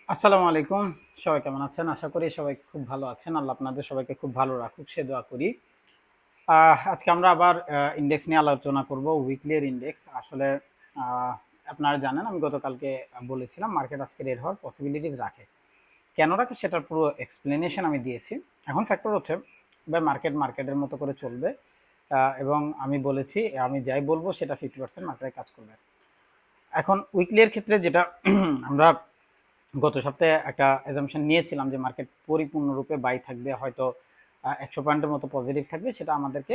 আসসালামু আলাইকুম। সবাই কেমন আছেন? আশা করি সবাই খুব ভালো আছেন। আল্লাহ আপনাদের সবাইকে খুব ভালো রাখুক সে দোয়া করি। আজকে আমরা আবার ইনডেক্স নিয়ে আলোচনা করব, উইকলি এর ইনডেক্স। আসলে আহ, আপনারা জানেন আমি গতকালকে বলেছিলাম মার্কেট আজকে রেড হওয়ার পসিবিলিটিস রাখে। কেন রাখে সেটার পুরো এক্সপ্লেনেশন আমি দিয়েছি। এখন ফ্যাক্টর হচ্ছে ভাই মার্কেট মার্কেটের মতো করে চলবে, এবং আমি বলেছি আমি যাই বলবো সেটা 50% মার্কেটে কাজ করবে। এখন উইকলি এর ক্ষেত্রে যেটা আমরা গত সপ্তাহে একটা অ্যাজাম্পশন নিয়েছিলাম যে মার্কেট পরিপূর্ণরূপে বাই থাকবে, হয়তো 100 পয়েন্টের মতো পজিটিভ থাকবে, সেটা আমাদেরকে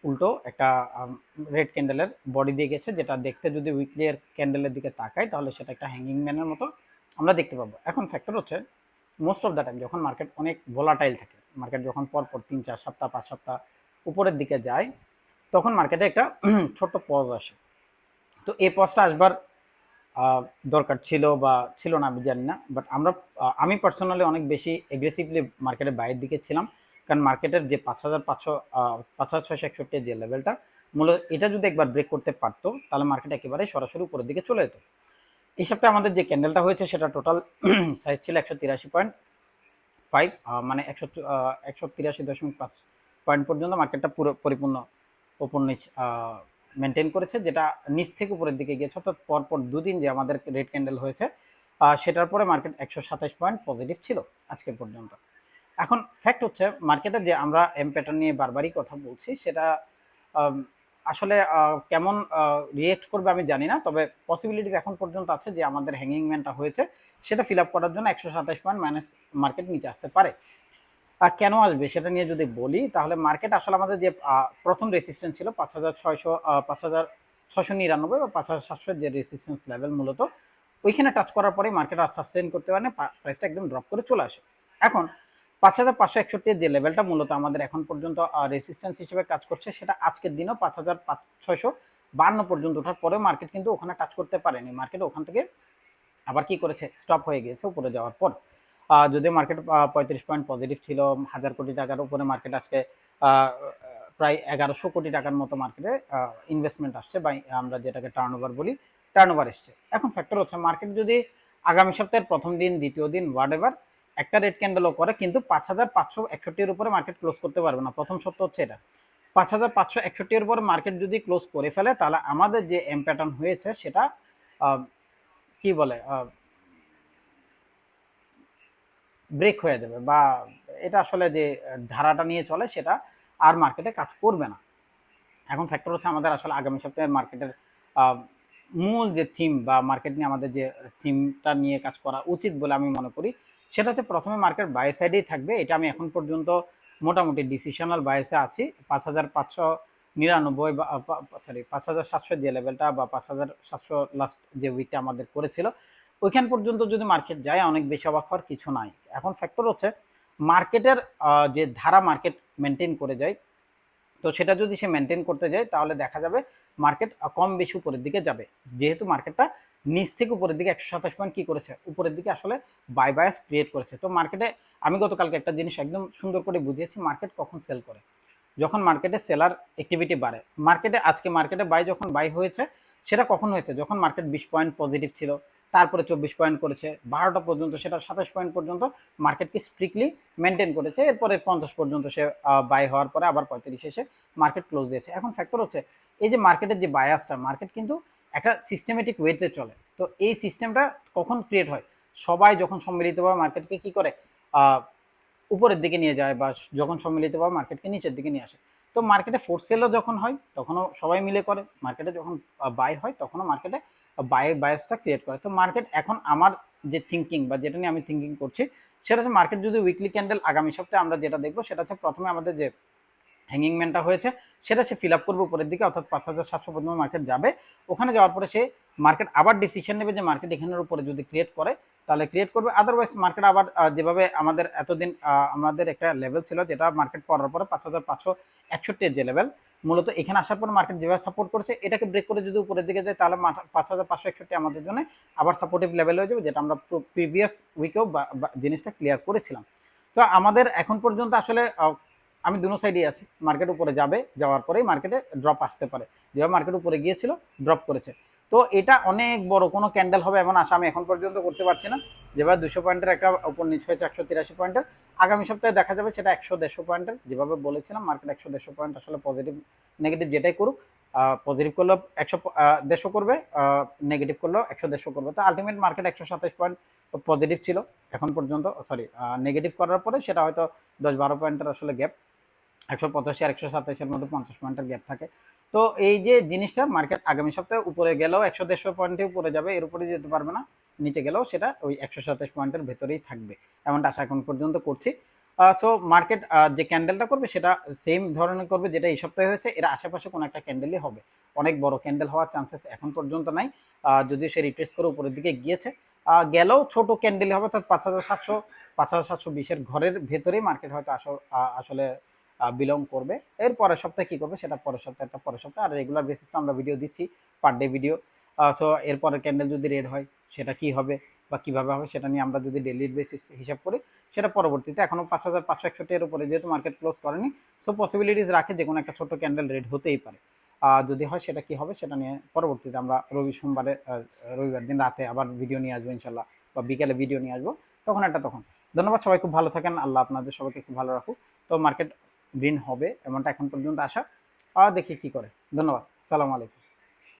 উল্টো একটা রেড ক্যান্ডেলের বডি দিয়ে গেছে, যেটা দেখতে যদি উইকলি এর ক্যান্ডেলের দিকে তাকাই তাহলে সেটা একটা হ্যাঙ্গিং ম্যানের মতো আমরা দেখতে পাবো। এখন ফ্যাক্টর হচ্ছে মোস্ট অফ দ্য টাইম যখন মার্কেট অনেক ভোলাটাইল থাকে, মার্কেট যখন পরপর 3-4 সপ্তাহ 5 সপ্তাহ উপরের দিকে যায়, তখন মার্কেটে একটা ছোট্ট পজ আসে। তো এই পজটা আসবার দরকার ছিল বা ছিল না আমি জানি না, বাট আমি পার্সোনালি অনেক বেশি এগ্রেসিভলি মার্কেটের বাইরের দিকে ছিলাম। কারণ মার্কেটের যে 5,500 5,661 যে লেভেলটা, মূলত এটা যদি একবার ব্রেক করতে পারতো তাহলে মার্কেট একেবারে সরাসরি উপরের দিকে চলে যেত। এই সপ্তাহে আমাদের যে ক্যান্ডেলটা হয়েছে সেটা টোটাল সাইজ ছিল 183.5, মানে 183.5 পয়েন্ট পর্যন্ত মার্কেটটা পুরো পরিপূর্ণ ওপর নিচ মেনটেন করেছে, যেটা নিচ থেকে উপরের দিকে গিয়েছে, অর্থাৎ পরপর দুদিন যে আমাদের রেড ক্যান্ডেল হয়েছে সেটার পরে মার্কেট 127 পয়েন্ট পজিটিভ ছিল আজকের পর্যন্ত। এখন ফ্যাক্ট হচ্ছে মার্কেটে যে আমরা এম প্যাটার্ন নিয়ে বারবারই কথা বলছি সেটা আম, আসলে কেমন রিয়েক্ট করবে আমি জানি না, তবে পসিবিলিটিস এখন পর্যন্ত আছে যে আমাদের হ্যাঙ্গিং ম্যানটা হয়েছে সেটা ফিল আপ করার জন্য 127 পয়েন্ট মাইনাস মার্কেট নিচে আসতে পারে। আর কেন আসবে সেটা নিয়ে যদি বলি তাহলে মার্কেট আসলে আমাদের যে প্রথম রেসিস্ট্যান্স ছিল 5,600, 5,699 বা 5,700 যে রেসিস্ট্যান্স লেভেল, মূলত ওইখানে টাচ করার পরে মার্কেট আর সাস্টেইন করতে পারে না, প্রাইসটা একদম ড্রপ করে চলে আসে। এখন 5,561 যে লেভেলটা মূলত আমাদের এখন পর্যন্ত রেসিস্ট্যান্স হিসেবে কাজ করছে, সেটা আজকের দিনও 5,652 পর্যন্ত ওঠার পরে মার্কেট কিন্তু ওখানে টাচ করতে পারেনি। মার্কেট ওখান থেকে আবার কি করেছে, স্টপ হয়ে গিয়েছে উপরে যাওয়ার পর। যদিও মার্কেট 35 পয়েন্ট পজিটিভ ছিল, 1,000 কোটি টাকার উপরে মার্কেট আজকে প্রায় 1,100 কোটি টাকার মতো মার্কেটে ইনভেস্টমেন্ট আসছে, বা আমরা যেটাকে টার্ন ওভার বলি, টার্ন ওভার এসছে। এখন ফ্যাক্টর হচ্ছে মার্কেট যদি আগামী সপ্তাহের প্রথম দিন দ্বিতীয় দিন হোয়াট এভার একটা রেড ক্যান্ডেলও করে, কিন্তু 5,561 উপরে মার্কেট ক্লোজ করতে পারবে না। প্রথম সত্য হচ্ছে এটা। 5,561 উপরে মার্কেট যদি ক্লোজ করে ফেলে তাহলে আমাদের যে এম প্যাটার্ন হয়েছে সেটা কি বলে ব্রেক হয়ে যাবে, বা এটা আসলে যে ধারাটা নিয়ে চলে সেটা আর মার্কেটে কাজ করবে না। এখন ফ্যাক্টর হচ্ছে আমাদের আসলে আগামী সপ্তাহের মার্কেটের মূল যে থিম বা মার্কেট নিয়ে আমাদের যে থিমটা নিয়ে কাজ করা উচিত বলে আমি মনে করি, সেটা হচ্ছে প্রথমে মার্কেট বাই সাইডেই থাকবে। এটা আমি এখন পর্যন্ত মোটামুটি ডিসিশনাল বায়াসে আছি। 5,599 বা সরি 5,700 যে লেভেলটা বা 5,700 লাস্ট যে উইকটা আমাদের করেছিল, ওইখান পর্যন্ত যদি মার্কেট যায় অনেক বেশি অবাক হওয়ার কিছু নাই। এখন ফ্যাক্টর হচ্ছে মার্কেটের যে ধারা মার্কেট মেনটেন করে যায়, তো সেটা যদি সে মেনটেন করতে যায় তাহলে দেখা যাবে মার্কেট কম বেশি উপরের দিকে যাবে। যেহেতু মার্কেটটা নিচ থেকে উপরের দিকে 127 পয়েন্ট কি করেছে, উপরের দিকে আসলে বাই বায়াস ক্রিয়েট করেছে। তো মার্কেটে আমি গতকালকে একটা জিনিস একদম সুন্দর করে বুঝিয়েছি, মার্কেট কখন সেল করে, যখন মার্কেটে সেলার অ্যাক্টিভিটি বাড়ে। মার্কেটে আজকে মার্কেটে বাই যখন বাই হয়েছে সেটা কখন হয়েছে, যখন মার্কেট 20 পয়েন্ট পজিটিভ ছিল, তারপরে 24 পয়েন্ট করেছে, 12টা পর্যন্ত সেটা 27 পয়েন্ট পর্যন্ত মার্কেটকে স্ট্রিক্টলি মেনটেন করেছে। এরপরে 50 পর্যন্ত সে বাই হওয়ার পরে আবার 35 এসে মার্কেট ক্লোজ দিয়েছে। এখন ফ্যাক্টর হচ্ছে এই যে মার্কেটের যে বায়াসটা, মার্কেট কিন্তু একটা সিস্টেমেটিক ওয়েতে চলে। তো এই সিস্টেমটা কখন ক্রিয়েট হয়, সবাই যখন সম্মিলিতভাবে মার্কেটকে কি করে উপরের দিকে নিয়ে যায়, বা যখন সম্মিলিতভাবে মার্কেটকে নিচের দিকে নিয়ে আসে। তো মার্কেটে ফোর্স সেলও যখন হয় তখনও সবাই মিলে করে, মার্কেটে যখন বাই হয় তখনও মার্কেটে বায়াসটা ক্রিয়েট করে। তো মার্কেট এখন আমার যে থিঙ্কিং বা যেটা নিয়ে আমি থিঙ্কিং করছি সেটা হচ্ছে মার্কেট যদি উইকলি ক্যান্ডেল আগামী সপ্তাহে আমরা যেটা দেখবো সেটা হচ্ছে প্রথমে আমাদের যে হ্যাঙ্গিং ম্যানটা হয়েছে সেটা সে ফিল আপ করবে উপরের দিকে, অর্থাৎ 5,700 পর্যন্ত মার্কেট যাবে। ওখানে যাওয়ার পরে সে মার্কেট আবার ডিসিশন নেবে যে মার্কেট এখানের উপরে যদি ক্রিয়েট করে তাহলে ক্রিয়েট করবে, আদারওয়াইজ মার্কেট আবার যেভাবে আমাদের এতদিন আমাদের একটা লেভেল ছিল যেটা মার্কেট পড়ার পরে 5,561 যে লেভেল, মূলত এখানে আসার পর মার্কেট যেভাবে সাপোর্ট করেছে এটাকে ব্রেক করে যদি উপরের দিকে যায় তাহলে 5,561 আমাদের জন্য আবার সাপোর্টিভ লেভেল হয়ে যাবে, যেটা আমরা প্রিভিয়াস উইকেও জিনিসটা ক্লিয়ার করেছিলাম। তো আমাদের এখন পর্যন্ত আসলে আমি দুনো সাইডেই আছি। মার্কেট উপরে যাবে, যাওয়ার পরেই মার্কেটে ড্রপ আসতে পারে, যেভাবে মার্কেট উপরে গিয়েছিল ড্রপ করেছে। তো এটা অনেক বড় কোনো ক্যান্ডেল হবে এমন আশা আমি এখন পর্যন্ত করতে পারছি না। যেভাবে 200 পয়েন্টের একটা উপর নিচ হয়েছে 183 পয়েন্টের, আগামী সপ্তাহে দেখা যাবে সেটা 100-150 পয়েন্টের। যেভাবে বলেছিলাম মার্কেট 100-150 পয়েন্ট আসলে পজিটিভ নেগেটিভ যেটাই করুক, পজিটিভ করলেও 100-150 করবে, নেগেটিভ করলেও 100-150 করবে। তো আলটিমেট মার্কেট 127 পয়েন্ট পজিটিভ ছিল এখন পর্যন্ত, সরি নেগেটিভ করার পরে সেটা হয়তো 10-12 পয়েন্টের আসলে গ্যাপ, 185 আর 127-এর মধ্যে 50 পয়েন্টের গ্যাপ থাকে। তো এই যে জিনিসটা মার্কেট আগামী সপ্তাহে উপরে গেলেও 100-150 পয়েন্টে উপরে যাবে, এর উপরে যেতে পারবে না, নিচে গেলেও সেটা ওই 127 পয়েন্টের ভেতরেই থাকবে, এমনটা আশা এখন পর্যন্ত করছি। সো মার্কেট যে ক্যান্ডেলটা করবে সেটা সেম ধরনের করবে যেটা এই সপ্তাহে হয়েছে, এর আশেপাশে কোনো একটা ক্যান্ডেলই হবে। অনেক বড় ক্যান্ডেল হওয়ার চান্সেস এখন পর্যন্ত নাই, যদিও সে রিট্রেস করে উপরের দিকে গিয়েছে। গেলেও ছোট ক্যান্ডেল হবে, অর্থাৎ 5720-এর ঘরের ভেতরেই মার্কেট হয়তো আসলে বিলং করবে। এর পরের সপ্তাহে কি করবে সেটা পরের সপ্তাহে, আর রেগুলার বেসিসে আমরা ভিডিও দিচ্ছি, পার ডে ভিডিও। সো এরপরের ক্যান্ডেল যদি রেড হয় সেটা কি হবে বা কিভাবে হবে সেটা নিয়ে আমরা যদি ডেইলি বেসিস হিসাব করি, সেটা পরবর্তীতে এখনো 5561 এর উপরে যেহেতু মার্কেট ক্লোজ করেনি, সো পসিবিলিটিস রাখে যে কোনো একটা ছোট ক্যান্ডেল রেড হতেই পারে। যদি হয় সেটা কি হবে সেটা নিয়ে পরবর্তীতে আমরা রবিবার দিন রাতে আবার ভিডিও নিয়ে আসবো ইনশাল্লাহ, বা বিকেলে ভিডিও নিয়ে আসবো, তখন। ধন্যবাদ, সবাই খুব ভালো থাকেন, আল্লাহ আপনাদের সবাইকে খুব ভালো রাখুক। তো মার্কেট গ্রিন হবে এমনটা এখন পর্যন্ত আশা, দেখি কি করে। ধন্যবাদ, সালাম আলাইকুম।